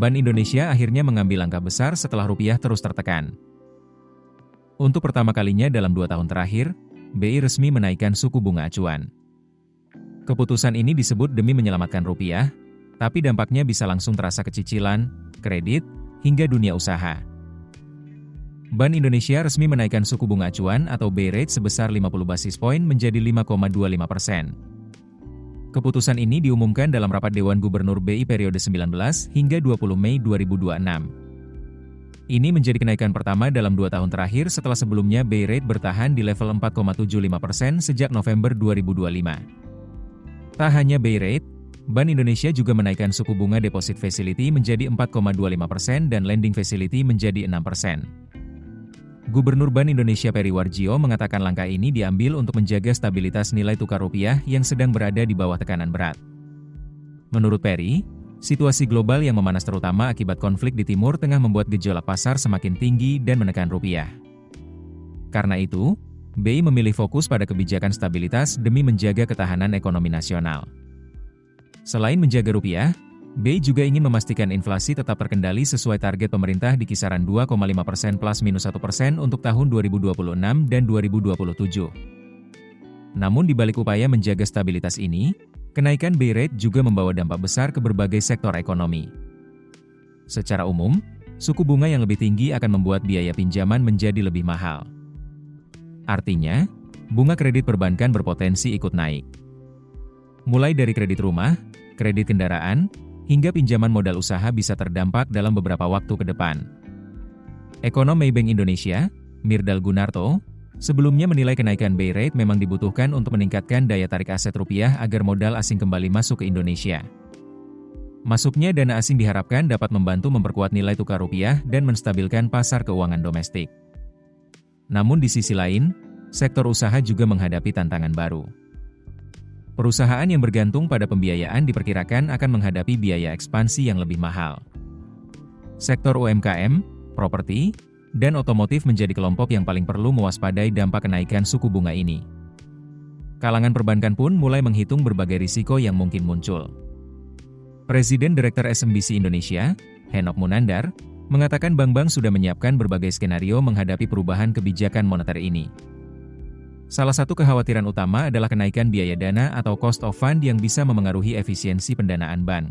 Bank Indonesia akhirnya mengambil langkah besar setelah rupiah terus tertekan. Untuk pertama kalinya dalam 2 tahun terakhir, BI resmi menaikkan suku bunga acuan. Keputusan ini disebut demi menyelamatkan rupiah, tapi dampaknya bisa langsung terasa ke cicilan, kredit, hingga dunia usaha. Bank Indonesia resmi menaikkan suku bunga acuan atau BI rate sebesar 50 basis poin menjadi 5,25%. Keputusan ini diumumkan dalam rapat Dewan Gubernur BI periode 19 hingga 20 Mei 2026. Ini menjadi kenaikan pertama dalam 2 tahun terakhir setelah sebelumnya BI rate bertahan di level 4,75% sejak November 2025. Tak hanya BI rate, Bank Indonesia juga menaikkan suku bunga deposit facility menjadi 4,25% dan lending facility menjadi 6%. Gubernur Bank Indonesia Peri Warjio mengatakan langkah ini diambil untuk menjaga stabilitas nilai tukar rupiah yang sedang berada di bawah tekanan berat. Menurut Peri, situasi global yang memanas terutama akibat konflik di Timur Tengah membuat gejolak pasar semakin tinggi dan menekan rupiah. Karena itu, BI memilih fokus pada kebijakan stabilitas demi menjaga ketahanan ekonomi nasional. Selain menjaga rupiah, BI juga ingin memastikan inflasi tetap terkendali sesuai target pemerintah di kisaran 2,5% +-1% untuk tahun 2026 dan 2027. Namun di balik upaya menjaga stabilitas ini, kenaikan BI rate juga membawa dampak besar ke berbagai sektor ekonomi. Secara umum, suku bunga yang lebih tinggi akan membuat biaya pinjaman menjadi lebih mahal. Artinya, bunga kredit perbankan berpotensi ikut naik. Mulai dari kredit rumah, kredit kendaraan, hingga pinjaman modal usaha bisa terdampak dalam beberapa waktu ke depan. Ekonom Maybank Indonesia, Mirdal Gunarto, sebelumnya menilai kenaikan BI rate memang dibutuhkan untuk meningkatkan daya tarik aset rupiah agar modal asing kembali masuk ke Indonesia. Masuknya dana asing diharapkan dapat membantu memperkuat nilai tukar rupiah dan menstabilkan pasar keuangan domestik. Namun di sisi lain, sektor usaha juga menghadapi tantangan baru. Perusahaan yang bergantung pada pembiayaan diperkirakan akan menghadapi biaya ekspansi yang lebih mahal. Sektor UMKM, properti, dan otomotif menjadi kelompok yang paling perlu mewaspadai dampak kenaikan suku bunga ini. Kalangan perbankan pun mulai menghitung berbagai risiko yang mungkin muncul. Presiden Direktur SMBC Indonesia, Henok Munandar, mengatakan bank-bank sudah menyiapkan berbagai skenario menghadapi perubahan kebijakan moneter ini. Salah satu kekhawatiran utama adalah kenaikan biaya dana atau cost of fund yang bisa memengaruhi efisiensi pendanaan bank.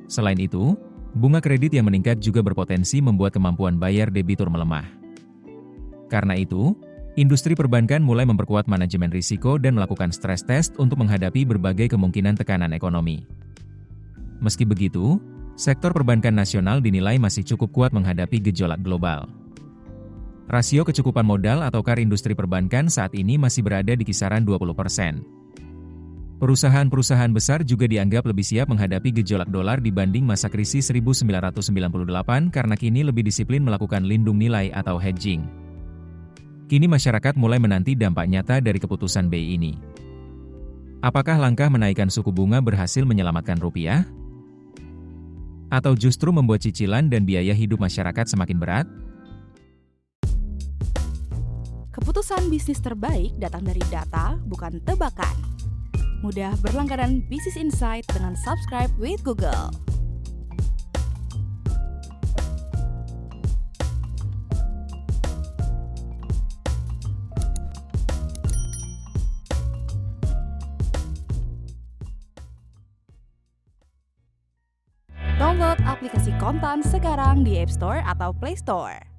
Selain itu, bunga kredit yang meningkat juga berpotensi membuat kemampuan bayar debitur melemah. Karena itu, industri perbankan mulai memperkuat manajemen risiko dan melakukan stress test untuk menghadapi berbagai kemungkinan tekanan ekonomi. Meski begitu, sektor perbankan nasional dinilai masih cukup kuat menghadapi gejolak global. Rasio kecukupan modal atau KAR industri perbankan saat ini masih berada di kisaran 20%. Perusahaan-perusahaan besar juga dianggap lebih siap menghadapi gejolak dolar dibanding masa krisis 1998 karena kini lebih disiplin melakukan lindung nilai atau hedging. Kini masyarakat mulai menanti dampak nyata dari keputusan BI ini. Apakah langkah menaikkan suku bunga berhasil menyelamatkan rupiah? Atau justru membuat cicilan dan biaya hidup masyarakat semakin berat? Keputusan bisnis terbaik datang dari data, bukan tebakan. Mudah berlangganan Business Insight dengan subscribe with Google. Download aplikasi Kontan sekarang di App Store atau Play Store.